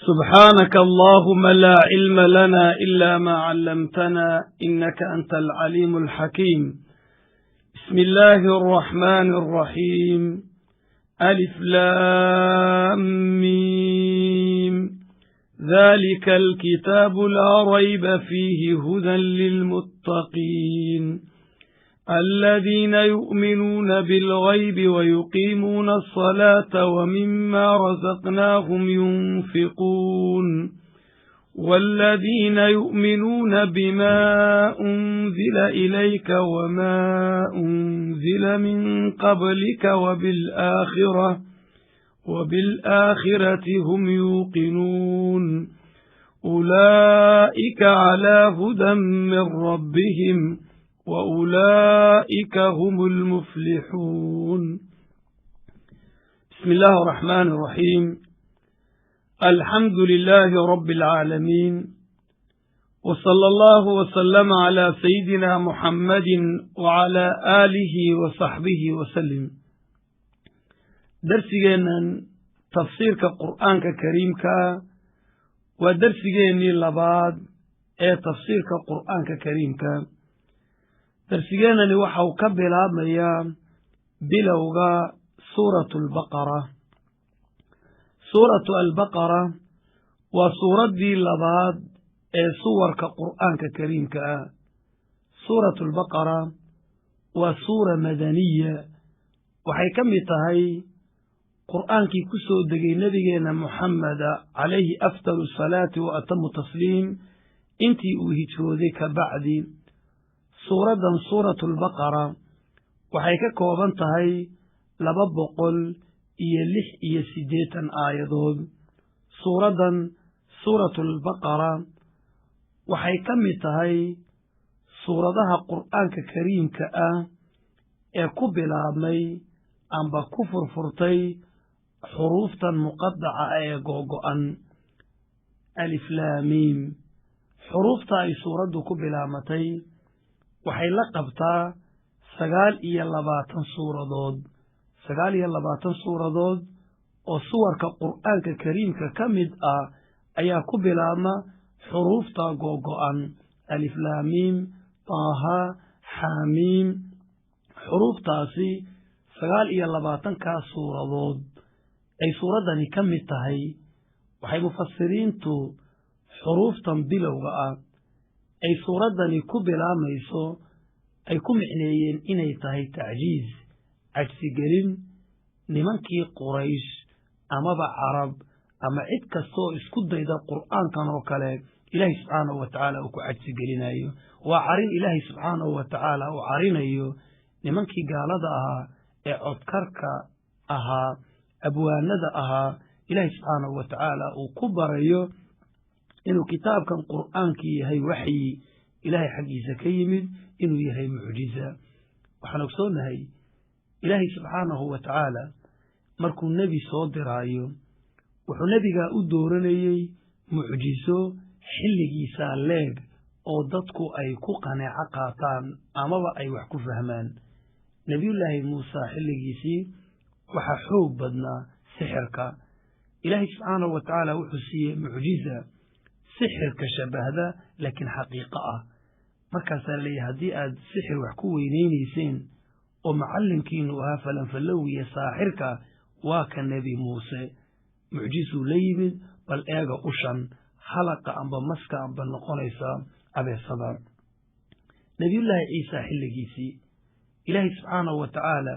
سبحانك اللهم لا علم لنا إلا ما علمتنا إنك أنت العليم الحكيم. بسم الله الرحمن الرحيم. ألف لام ميم. ذلك الكتاب لا ريب فيه هدى للمتقين الذين يؤمنون بالغيب ويقيمون الصلاة ومما رزقناهم ينفقون والذين يؤمنون بما أنزل إليك وما أنزل من قبلك وبالآخرة هم يوقنون أولئك على هدى من ربهم وأولئك هم المفلحون. بسم الله الرحمن الرحيم. الحمد لله رب العالمين، وصلى الله وسلم على سيدنا محمد وعلى آله وصحبه وسلم. درسينا تفسير القرآن الكريم ودرسينا لبعض تفسير القرآن الكريم درسينا وحو كبلاميا بلوغا سورة البقرة. سورة البقرة وسورة دي لبعض سور كقرآن كريم سورة البقرة وسورة مدنية وحي كمتهي قرآن كي كسو دقي نبينا محمد عليه أفضل الصلاة وأتم التسليم انتي اوهيتشوذيك بعدي سورة البقرة وحي كوبانتهي لببقل إيا سيديتا آيادود. سورة البقرة وحي كمتهي سورة قرآن كريم كبلا مي أنبا كفر فرتي حروفتا مقدعة قوقعا ألف لاميم. حروفتا أي سورة كبلا متي وحي لقبتا 29 suuradood oo suwarka qur'aanka kariimka ka mid ah ayaa ku bilaabma xuruufta googo'an alif laam miim taaha xaamiim. xuruuftaasi 29 suuradood ay suuradani ka mid tahay waxay mufasiriintu xuruuftan bilowga ah ay suuradani ku bilaamayso ay ku micneeyeen inay tahay tacjiiz cagsigelin nimankii quraysh amaba carab ama cid kastoo isku dayda qur'aankan oo kale ilaahay subxaanahu wa tacaala uu ku cagsigelinayo. waa carin ilaahay subxaanahu wa tacaala uu carinayo nimankii gaalada ahaa ee codkarka ahaa abwaanada ahaa ilaahay subxaanahu wa tacaala uu ku barayo inuu kitaabkan qur'aankii yahay waxyi ilaahay xaggiisa ka yimid inuu yahay mucjiza. waxaan ogsoonahay ilaahay subxaanahu wa tacaala markuu nebi soo diraayo wuxuu nebigaa u dooranayey mucjiso xilligiisaa leeg oo dadku ay ku qaneeco qaataan amaba ay wax ku fahmaan. nebiyullaahi muuse xilligiisii waxaa xoog badnaa sixirka. ilaahay subxaanahu wa tacaala wuxuu siiyey mucjiza sixirka shabahda laakiin xaqiiqo ah. markaasaa leeyahay haddii aad sixir wax ku weynaynayseen oo macallinkiinu ahaa falanfallowiya saaxirka waa ka nebi muuse mucjisuu la yimid bal eega ushan halaqa amba maska amba noqonaysa abeesada. nebiyullaahi ciisa xilligiisii ilaahay subxaanahu wa tacaala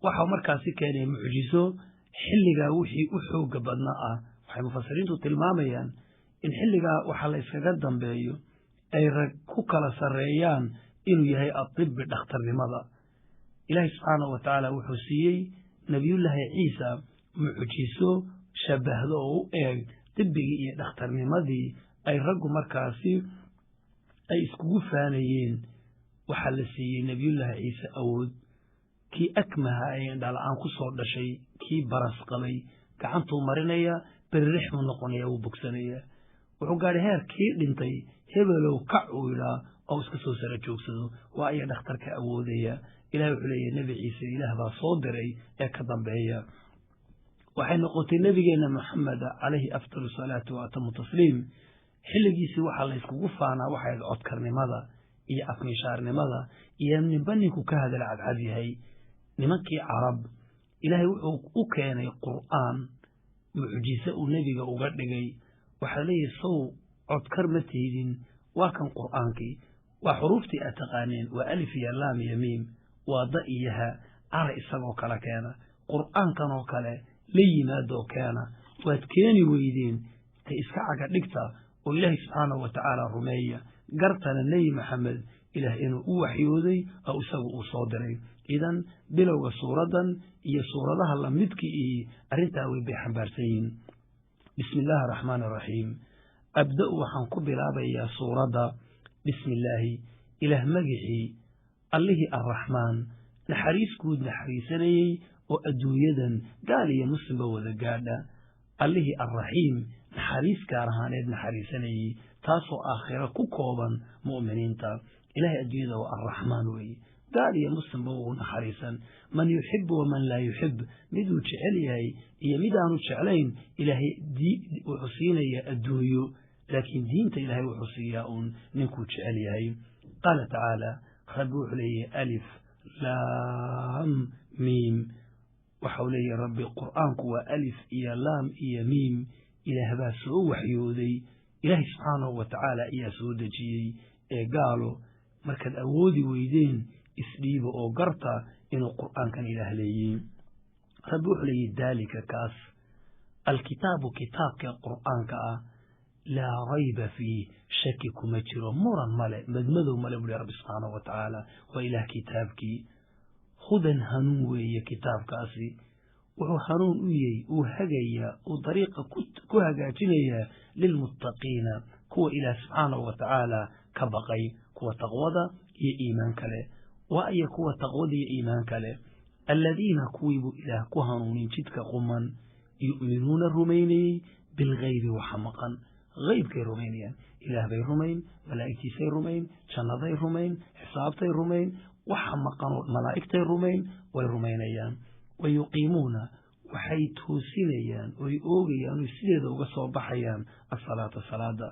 waxau markaasi keenay mucjiso xilligaa wixii u xooga badnaa ah. waxay mufasiriintu tilmaamayaan in xilligaa waxa la yskaga dambeeyo ay rag ku kala sarreeyaan inuu yahay adibbi dhakhtarnimada. ilaahay subxaanahu wa tacaala wuxuu siiyey nebiyullaahi ciisa mucjiso shabahdo oo u eeg dibbigii iyo dhakhtarnimadii ay raggu markaasi ay iskugu faanayeen. waxaa la siiyey nebiyullaahi ciise awood. kii akmaha ee indhala-aan ku soo dhashay kii baras qabay gacantuu marinaya beririx buu noqonaya wuu bogsanaya. wuxuu gaadhay heer kii dhintay hebelow kac uu idhaa oo iska soo sara joogsado waa aya dhakhtarka awoodaya. ilahay wuxuu leeyahay nebi ciise ilaah baa soo diray ee ka dambeeya. waxay noqotay nabigeena maxamed calayhi afdalu salaatu wa atamu tasliim xilligiisii waxaa la iskugu faanaa waxay codkarnimada iyo afmishaarnimada iyo ninba ninku ka hadal cadcad yahay nimankii carab ilaahay wuxuu u keenay qur'aan mucjiso uu nebiga uga dhigay waxaa leeyahay sow codkar ma tiidin waa kan qur'aankii waa xuruuftii aad taqaaneen waa alif iyo laam iyo miim waa da iyo ha ara isagoo kale keena qur'aankan oo kale la yimaadoo keena waad keeni weydeen ta iska caga dhigta oo ilaahay subxaanahu wa tacaala rumeeya gartana nebi maxamed ilaah inuu u waxyooday oo isagu uu soo diray idan bilowga suuraddan iyo suuradaha la midkii arrintaa way bay xambaarsan yihiin bismi illaahi araxmaani araxiim abda'u waxaan ku bilaabayaa suuradda bismi illaahi ilaah magicii allihii arraxmaan naxariis guud naxariisanayey oo adduunyadan gaal iyo muslimba wada gaadha allihii arraxiim naxariis gaar ahaaneed naxariisanayey taasoo aakhiro ku kooban mu'miniinta ilaahay adduunyada waa arraxmaan weeye gaal iyo muslimba wuu naxariisan man yuxibu waman laa yuxib miduu jecel yahay iyo midaanu jeclayn ilaahay wuxuu siinayaa adduunyo laakiin diinta ilaahay wuxuu siiyaa uun ninkuu jecel yahay qaala tacaala rabbi wuxuu leeyahay alif laam miim waxau leeyahay rabbi qur'aanku waa alif iyo laam iyo miim ilaah baa soo waxyooday ilaahay subxaanahu wa tacaala ayaa soo dejiyey ee gaalo markaad awoodi weydeen isdhiiba oo garta inuu qur'aankan ilaah leeyiin rabbi wuxuu leeyahy daalika kaas alkitaabu kitaabka qur'aanka ah laa rayba fiih shaki kuma jiro muran male madmadow male buu rabbi subxaanahu wa tacaala waa ilaah kitaabkii hudan hanuun weeye kitaabkaasi wuxuu hanuun u yahay uu hagayaa uu dariiqa ku hagaajinayaa lilmuttaqiina kuwa ilaah subxaanahu wa tacaala ka baqay kuwa taqwada iyo iimaan kale waa aya kuwa taqwada iyo iimaan kale alladiina kuwiibuu ilaah ku hanuunin jidka quman yu'minuuna rumaynayey bilgaybi waxa maqan haybkay rumaynayaan ilaah bay rumayn malaa'igtiisay rumayn jannaday rumayn xisaabtay rumayn waxa maqanoo malaa'igtay rumayn way rumaynayaan wayuqiimuuna waxay toosinayaan oy oogayaan oy sideeda uga soo baxayaan asalaata salaada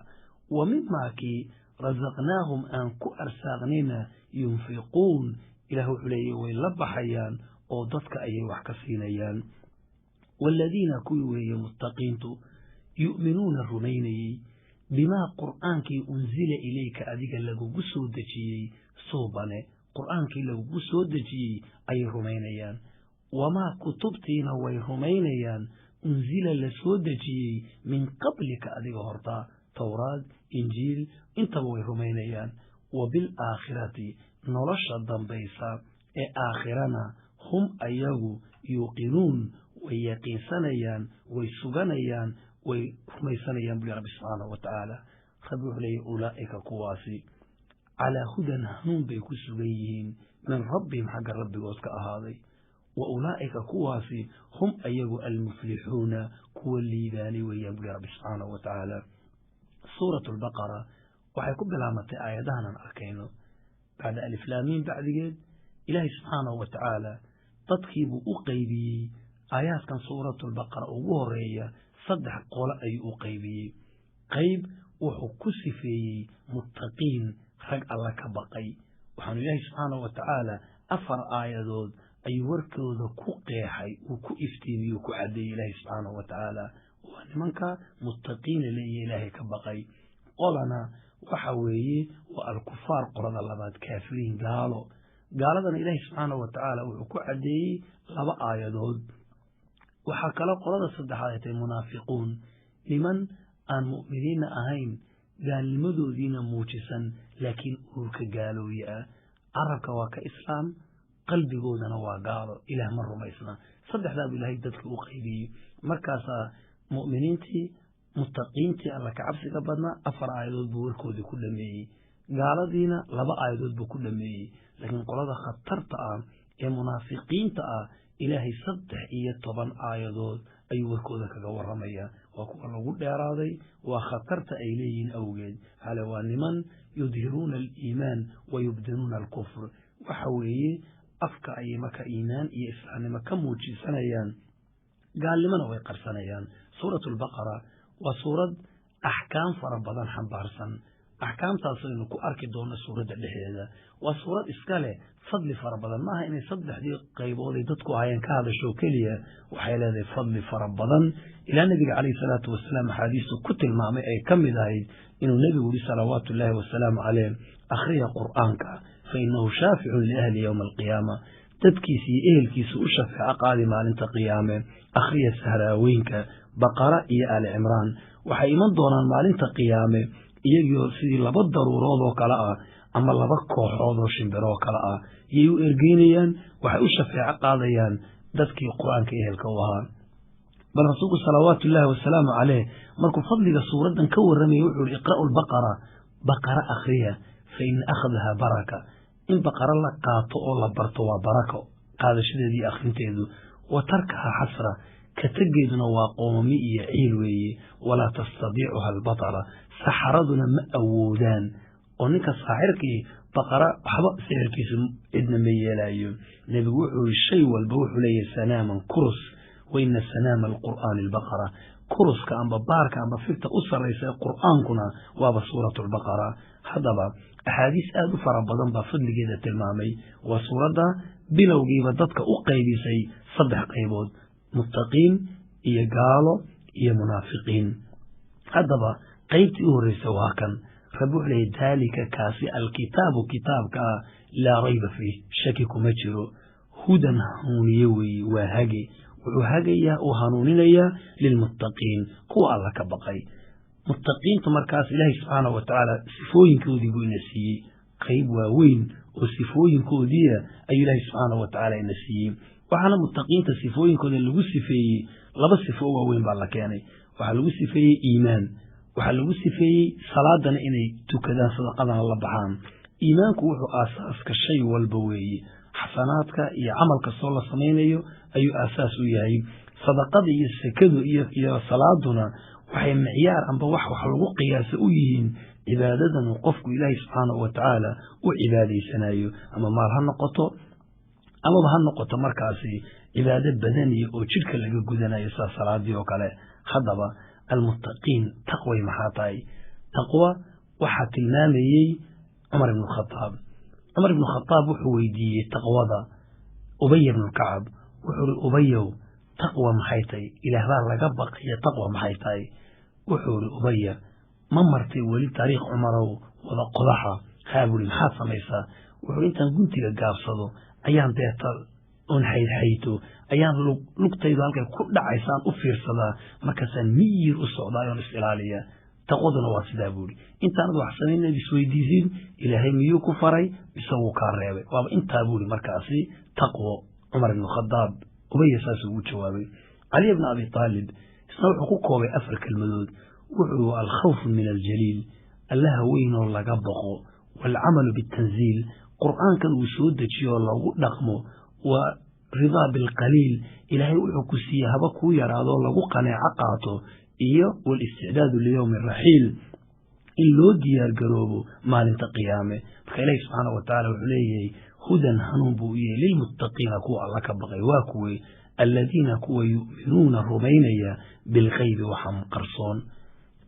wa mimaakii rasaqnaahum aan ku arsaaqnayna yunfiquun ilaah wuxuu leeyahy way la baxayaan oo dadka ayay wax ka siinayaan waaladiina kuwii weeye muttaqiintu yu'minuuna rumaynayey bimaa qur'aankii unsila ilayka adiga lagugu soo dejiyey suubane qur'aankii lagugu soo dejiyey ayay rumaynayaan wamaa kutubtiina way rumaynayaan unsila la soo dejiyey min qablika adiga horta towraad injiil intaba way rumaynayaan wa bilaakhirati nolosha dambaysa ee aakhirana hum ayagu yuuqinuun way yaqiinsanayaan way suganayaan way rumaysanayaan buli rabbi subxaanahu wa tacaala rabbi wuxuu leeyahy ulaa'ika kuwaasi calaa hudan hanuun bay ku sugan yihiin min rabbihim xagga rabbigood ka ahaaday wa ulaa'ika kuwaasi hum ayagu almuflixuuna kuwa liibaanay weeyaan buli rabbi subxaanahu wa tacaala suuratu albaqara waxay ku bilaamatay aayadahan aan arkayno bacda aliflaamiin bacdigeed ilaahay subxaanahu wa tacaala dadkiibuu u qaybiyey aayaadkan suuratu albaqara ugu horeeya 3 qolo ayuu u qaybiyey qayb wuxuu ku sifeeyey muttaqiin rag alla ka baqay waxaanu ilaahay subxaanahu wa tacaala 4 aayadood ayuu warkooda ku qeexay uu ku iftiimiyey ku caddeeyey ilaahay subxaanahu wa tacaala waa nimanka muttaqiina leeyahay ilaahay ka baqay qolana waxa weeye waa alkufaar qolada labaad kaafiriin gaaladana ilaahay subxaanahu wa tacaala wuxuu ku caddeeyey 2 aayadood waxaa kale qolada saddexaad ay tahay munaafiquun niman aan mu'miniinna ahayn gaalnimadoodiina muujisan laakiin ururka gaalooye ah carabka waa ka islaam qalbigoodana waa gaalo ilaah ma rumaysna saddexdaa buu ilaahay dadka u qaybiyey markaasaa mu'miniintii muttaqiintii alla ka cabsiga badnaa 4 aayadood buu warkoodii ku dhameeyey gaaladiina 2 aayadood buu ku dhameeyey laakiin qolada khatarta ah ee munaafiqiinta ah ilaahay 13 aayadood ayuu warkooda kaga warramaya waa kuwa lagu dheeraaday waa khatarta ay leeyihiin awgeed hale waa niman yudhiruuna aliimaan wa yubdinuuna alkufr waxa weeye afka ayay marka iimaan iyo islaamnimo ka muujisanayaan قال لمن هو يقرسنيان سورة البقرة وسورة أحكام فربضان حنبارسا أحكام تصير كو أركي دون سورة اللحية وسورة إسكالة فضل فربضان ما هي إني صدح دي قيبوضي دتكو هايان كهذا شوكلية وحيلا دي فضل فربضان إلى النبي عليه الصلاة والسلام حديثه كتل معمي أي كم ذاهي إنه النبي ولي صلوات الله والسلام عليه أخري قرآنك فإنه شافع لأهل يوم القيامة تبكيسي إهل كيسو الشفع قادم على انت قيامة أخري السهراوينك بقرة إيا آل عمران وحي من دونان مع انت قيامة إيا سيدي لبا ضرورات وكلاء أما لبا كوحوض وشنبرا وكلاء ييو إرقينيا وحي الشفع قاديان تبكي قرآنك إهل كوهان بل رسولك صلوات الله والسلام عليه مركو فضلك سورة كور رمي يوحوا إقرأوا البقرة بقرة أخرية فإن أخذها بركة إن بقرة الله قاطئوا الله برطوا بركة هذا شيء دي أخنتيذو وتركها حسرة كتجدنا وقومي عيلوي ولا تستطيعها البطلة سحردنا مأودان ونك صاحرك بقرة حبق سعرك إدنا ميلايو نبوحوا الشيء والبوح لي سناما كرس وإن السنام القرآن البقرة كرس كأن ببارك أن بفكت أسر ليس القرآن كنا وبسورة البقرة حضبا أحاديث آدو فربضان بفضل جيدة المامي وسورة بلو جيبتك أقيبي سي صدح قيبود متقين إيا قالوا إيا منافقين حضبا قيبت أوريس واكا فبوح لي ذلك كاسي الكتاب كتابك لا ريب فيه شكك مجرو هدى هونيوي وهاجي وهاجيا وهانونينيا للمتقين قوة الله كبقي متقين تمركاس إلهي سبحانه وتعالى سفوين كودي بوينسي قيب ووين وسفوين كودية أي إلهي سبحانه وتعالى ينسي وحنا متقين تسفوين كودي اللي وصفي لبس سفوه وين بالكاني وحنا وصفي إيمان وحنا وصفي صلاة إني تكذا صدقنا الله بحام إيمانك وحو أساس كالشيء والبوي حسناتك إيا عملك الصلاة صمينيو أي أساس إياي صدقات إيا السكدو إيا صلاتنا وحي معيار أن بوح وحلقو قياس أيهين عبادة وقفك إلهي سبحانه وتعالى وعبادي سنايو أما مالها النقطة أما بها النقطة مركاسي عبادة بدنية وشركة لقى قدنا يسا صلاة ديوك عليه خضبا المتقين تقوى محاطاي تقوى وحا تلمامي عمر بن الخطاب عمر بن الخطاب وحويدي تقوى ذا أبي بن الكعب وحوري أبيو تقوى محيطي إلى هذا لقبق هي تقوى محيطي وحوري أبي ممرتي ولي تاريخ عمره وذا قضحة خابولي محاصة ميسا وحوري انت قلت لقاب صدو أيام ديتر أنحيد حيتو أيام لقطي ذلك كل عيسان أفير صدا مكسان مير السعودية الإسرائيلية تقوضنا واسدا بولي انت ندو حسنين بسوي ديزين إلهي ميو كفري بسوو كاريبي وابا انت بولي مركاسي تقوى عمر بن الخطاب أبي أساسه وجوابي علي بن أبي طالب سنوع حقوقه بأفرك المدود وعلو الخوف من الجليل الله وين الله قبقه والعمل بالتنزيل قرآن كان وسود تشيو الله نقمه ورضا بالقليل إلهي وحكسيه هبكو يرادو الله قناع عقاته إيه والاستعداد ليوم الرحيل إلو ديار قروبه مال انت قيامه فإلهي سبحانه وتعالى وعليه هدى هنوبوية للمتقين كو الله كبغي واكوي الذين كو يؤمنون الرمينية بالغيب وحم قرصون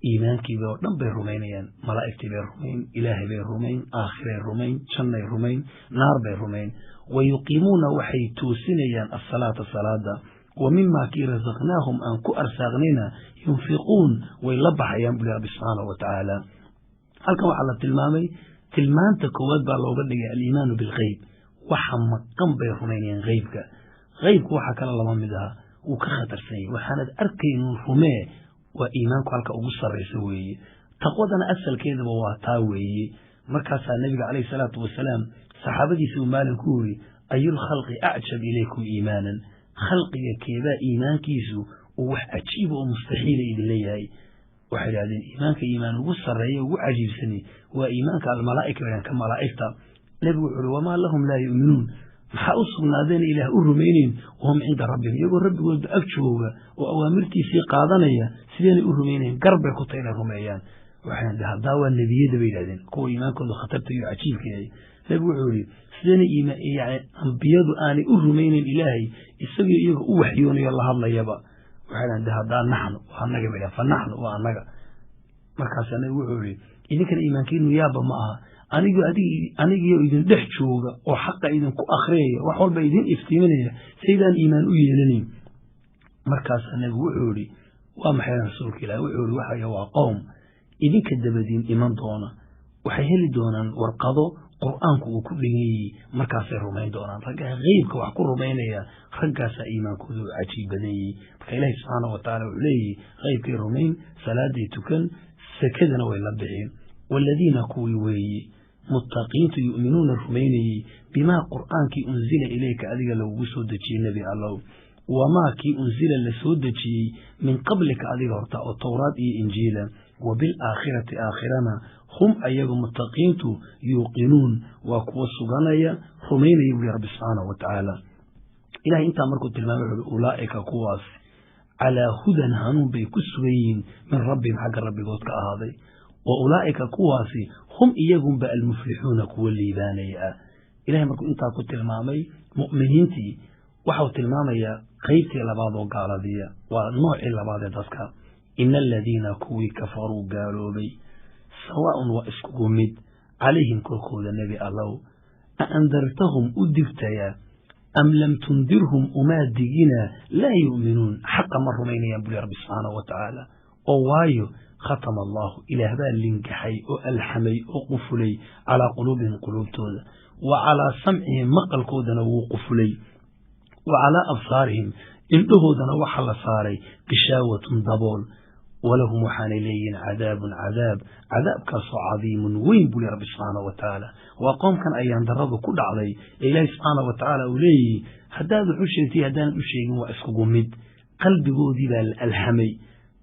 إيمان كيبه ودن بي رمينيا ملائكة بي رمين إلهي بي رمين آخر رمين شنة رمين نار بي رمين ويقيمون وحي توسينيا الصلاة ومما كي رزقناهم أن كو أرساغننا ينفقون ويلبح أيام بلي رب سبحانه وتعالى هل كما على تلمان تكواد بالله بدك الإيمان بالغيب وحمقن بي رمينيا غيبك وحكى الله ممدها وكخطر سنين وحاند أركين رمي وإيمانك هلك أبصر يسوي تقودنا أسأل كذا وواتاوي مركز النبي عليه الصلاة والسلام صحابتي سو مالك كوري أي الخلق أعجب إليكم إيمانا خلقي كذا إيمان كيسو ووح أجيب ومستحيل إذن ليهاي واحد هذين إيمانك إيمان وبصر وعجيب سني وإيمانك على الملائكة يعني كملائكة نبي وما لهم لا يؤمنون محاوصنا ذين إله الرمينين وهم عند ربهم يقول ربي ولد أكتشوه وأوامرتي في قادنية سيدين الرمينين قرب يخطين الرميان وحين ده دعوة النبي دبيل هذين كو إيمان كله خطبت يعجيب كذي نبي وعولي سيدين إيمان يعني أنبياء آني الرمينين إلهي يسوي يقول وحيون يالله الله يبا waxaan dhahaa nahnu wa annaga bila fa nahnu wa annaga markaas anagu wuxuu yiri idinkan iimaankiinu yaaba ma aha anigiyo idin dhex jooga oo xaqa idin ku akhriya wax walba idin iftiiminaya sidaan iimaan u yeelanin markaas anagu wuxuu yiri waa maxay rasuulka ilaahay wuxuu yiri waxa waa qowm idinka dabadiin iman doona waxay heli doonaan warqado quraanku uu ku dhigay markaas ay rumayn doonaan ragga qeybka wax ku rumaynaya raggaas iimaankoodu cajiib badan marka ilaahay subhanahu wa ta'ala wuxuu leeyahay qeybkii rumayn salaadii tukan sakadana way la bixin والذين كوي متقين يؤمنون الرميني بما قرآن كي أنزل إليك أذيك لو وسودتي النبي الله وما كي أنزل لسودتي من قبلك أذيك التوراة إنجيلا وبالآخرة آخرنا هم أيها متقين يوقنون وكوسغانيا رميني برب سبحانه وتعالى إلهي أنت أمركم تلمام أولئك كواس على هدى هانون بيكسوين من ربهم حق ربي قوتك هذا وأولئك كواسي هم إياهم بقى المفلحون كولي بانيا إلهي مركو إنتا كنت المامي مؤمنينتي وحوت المامي قيبتي لبعض وقال ذي ونوع لبعض تسكى إن الذين كوي كفروا قالوا بي سواء وإسكوا مد عليهم كوكود النبي الله أأنذرتهم أدفتيا أم لم تنذرهم أمادقنا لا يؤمنون حق مرمين ينبلي رب سبحانه وتعالى ووايو ختم الله إلى هذا اللينكحي والحمي وقفلي على قلوبهم قلوب تودا وعلى سمعهم مقل كودنا وقفلي وعلى أبصارهم إنتهودنا وحل صاري قشاوة ضبول ولهم حانلين عذاب كسو عظيم وين بولي رب سبحانه وتعالى وقوم كان أيام دربوا كل علي إلهي سبحانه وتعالى أولي هداد عشرتي هدان أشيء وأسكو مد قلبي قودي الحمي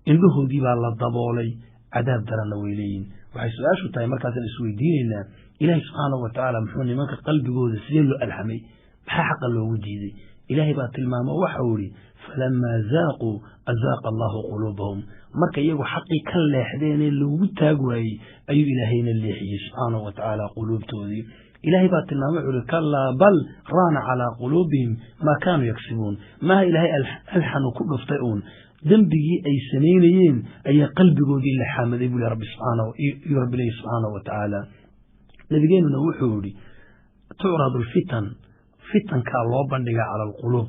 indhahoodii baa la daboolay cadaab daran weeyleen waxay su'aashu tahay markaas la isweydiinayna ilaahay subhanahu wa ta'ala muxuu nimanka qalbigooda sidee loo alxamay maxaa xaq loogu diiday ilaahay baa tilmaamo waxa uu yiri falamma zaaqu azaaqa Allahu qulubahum marka iyagu xaqi ka leexdeen loogu taag waayay ayuu ilaahayna leexiyay subhanahu wa ta'ala qulubtoodii إلهي بات النامع كلا بل ران على قلوبهم ما كانوا يكسبون ما إلهي ألحن كل فتئون ذنبي أي سنينين أي قلب قودي اللي حامد يقول يا رب سبحانه وتعالى نبيين نوحوري تعرض الفتن كالله بندقى على القلوب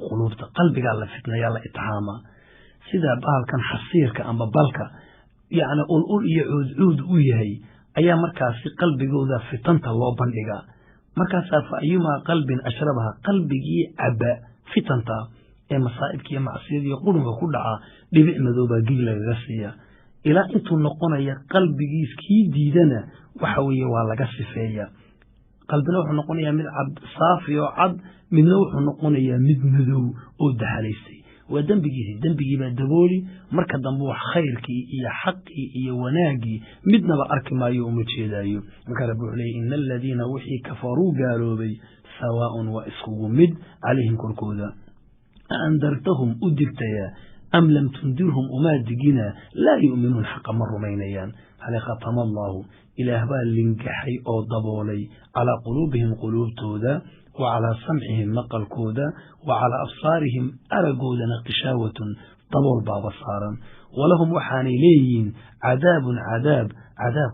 قلبي قال الفتنة يلا اتحاما سيدا بال كان حصير كأنبا بالك يعني قول يعود ويهي أي مركز في قلبي قودا فتنة الله بندقى مركز فأيما قلب أشربها قلبي أبا فتنة مصائبك يا معصية يقولون كلها لبئ مذوبة قيلة غسية إلى أنتو نقونا يا قلبي كي ديدنا وحوية وعلى قصفية قلبنا وحو نقونا يا من عبد صافي وعبد من نوح نقونا يا مد مذو ود حليستي ودنبي دبولي مركز دموح خيرك يا حقي يا وناقي مدنا بأرك ما يوم تشيدايو مكربوا عليه إن الذين وحي كفروا قالوا بي سواء وإسخوا مد عليهم كركودا أنذرتهم أدرتيا أم لم تنذرهم أمادقنا لا يؤمنون حق مرمينيان هل ختم الله إلى هبال لنكحي أو ضبولي على قلوبهم قلوب تودا وعلى سمعهم نقل كودا وعلى أبصارهم أرقودا قشاوة طبول باب صارا ولهم وحانيلين عذاب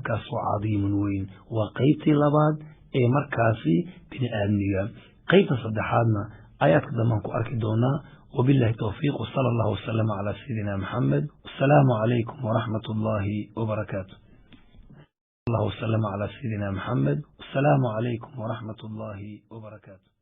كاسو عظيم وين وقيتي لباد أي مركاسي بن آمنية قيت صدحادنا آيات قدامكم أركدونا وبالله توفيق وصلى الله وسلم على سيدنا محمد والسلام عليكم ورحمة الله وبركاته الله وسلم على سيدنا محمد والسلام عليكم ورحمة الله وبركاته